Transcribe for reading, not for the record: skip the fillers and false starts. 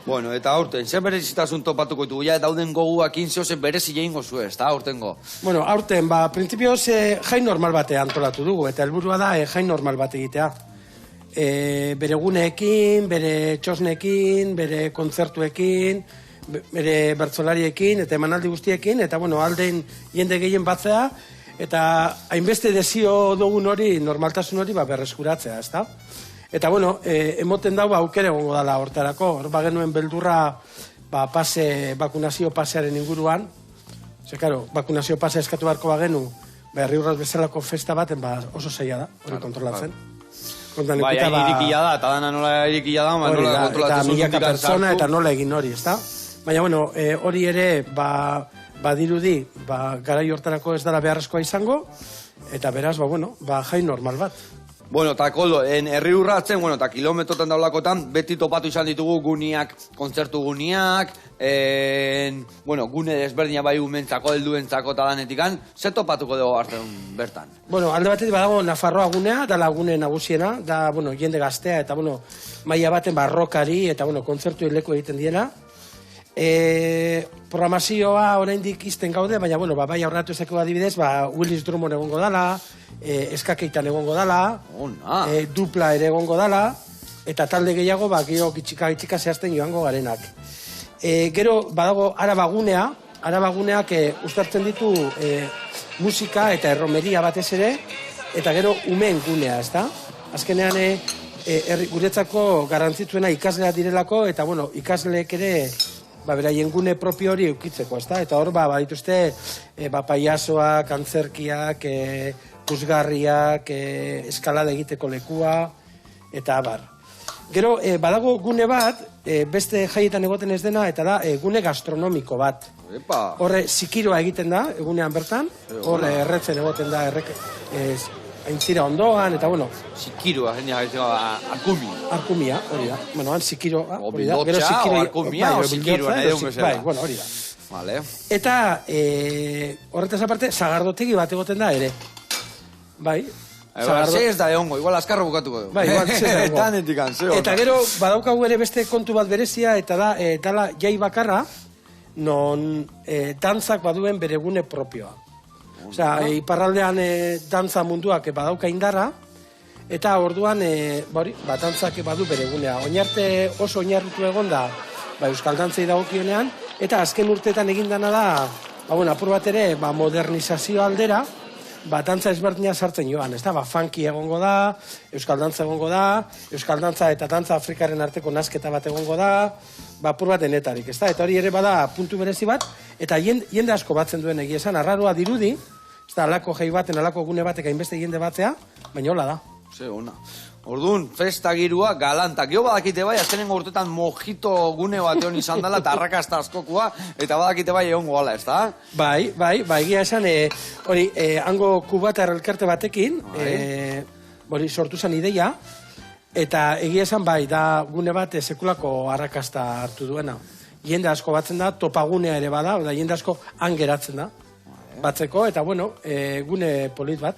Bueno, eta aurten, zer berezitasun topatuko ditugu, ja, dauden goguakin zehozen berezi egingo zu ez, eta aurtengo? Bueno, aurten, printzipioz jai normal batean antolatu dugu, eta helburua da jai normal bat egitea. Bere guneekin, bere txosnekin, bere kontzertuekin, bere bertsolariekin, eta emanaldi guztiekin, eta, bueno, aldein jende gehien batzea, eta hainbeste desio dugun hori, normaltasun hori, berreskuratzea, ez da? Eta, bueno, emoten dago aukere egongo dela hortarako. Hor bagenuen beldurra bakunazio pasearen inguruan. Ze, karo, bakunazio pasea eskatu beharko bagenu, Herriurraz bezalako festa baten oso zaila da, hori kontrolatzen. Bai, hain irikia da, eta dana nola irikia da, nola kontrolatzen zuen. Eta milaka pertsona, eta nola egin hori, ez da? Baina, bueno, hori ere, badirudi, garai hortarako ez dara beharrezkoa izango, eta beraz, jai normal bat. Bueno, eta Koldo, Herriurratzen, eta kilometrotan daulakotan, beti topatu izan ditugu guniak, kontzertu guniak, gune desberdina bai umentzako, helduentzako eta danetikan, ze topatuko dugu hartzen bertan? Bueno, alde batetik badago Nafarroa gunea, da lagune nagusiena, da, jende gaztea, eta, maila baten barrokari, eta, kontzertu leku egiten diena. Programazioa oraindik izten gaude, baina, bai aurratu ezeko adibidez, Willis Drummond egongo dala, eskakeitan egongo dala, dupla ere egongo dala, eta talde gehiago, gero gitxika zehazten joango garenak. Gero, badago Arabaguneak uztartzen ditu musika eta erromeria batez ere, eta gero umen gunea, ez da? Azkenean, guretzako garrantzitsuena ikasleak direlako, eta, ikasleek ere, beraien gune propio hori eukitzeko, ez da? Eta hor, badituzte, paiasoak, antzerkiak, puzgarriak, eskalada egiteko lekua, eta abar. Gero, badago gune bat, beste jaietan egoten ez dena, eta da, gune gastronomiko bat. Horre, zikiroa egiten da, egunean bertan, horre, erretzen egoten da, aintzira ondoan, eta, Zikiroa, arkumia. Arkumia, hori da. Han zikiroa, hori da. Bildotxa, arkumia, o zikiroa, nahi dugu zela. Hori da. Eta, horretaz aparte, zagardotegi bat egoten da ere. Bai. Ze ez da egongo, igual azkarro bukatuko dugu. Bai, igual ze ez da egongo. Eta gero, badaukagu ere beste kontu bat berezia, eta da, dala jai bakarra, non dantzak baduen bere gune propioa. Osea, iparraldean dantza munduak badauka indarra, eta orduan, dantzak badu bere gunea. Oinarte oso oinarritu egon da, euskal dantzei dagokionean, eta azken urteetan egin dana da, apur bat ere, modernizazio aldera, dantza ezberdina sartzen joan, ez da? Funky egongo da, euskal dantza egongo da, euskal dantza eta dantza Afrikaren arteko nasketa bat egongo da, apur bat denetarik, ez da? Eta hori ere bada puntu berezi bat, eta jende asko batzen duen egia esan, arraroa dirudi, ez da, alako jai baten, alako gune batek hainbeste jende batzea, baina hola da. Ze, ona. Orduan, festa girua galantak. Jo badakite bai, azkenengo urtetan mojito gune bat egon izan dela, eta arrakasta askokua, eta badakite bai egon goala, ez da? Bai, egia esan, hori, hango kubatar elkarte batekin, hori, sortu zen ideia, eta egia esan bai, da gune bat sekulako arrakasta hartu duena. Jende asko batzen da, topagunea ere bada, jende asko han geratzen da, batzeko, eta gune polit bat.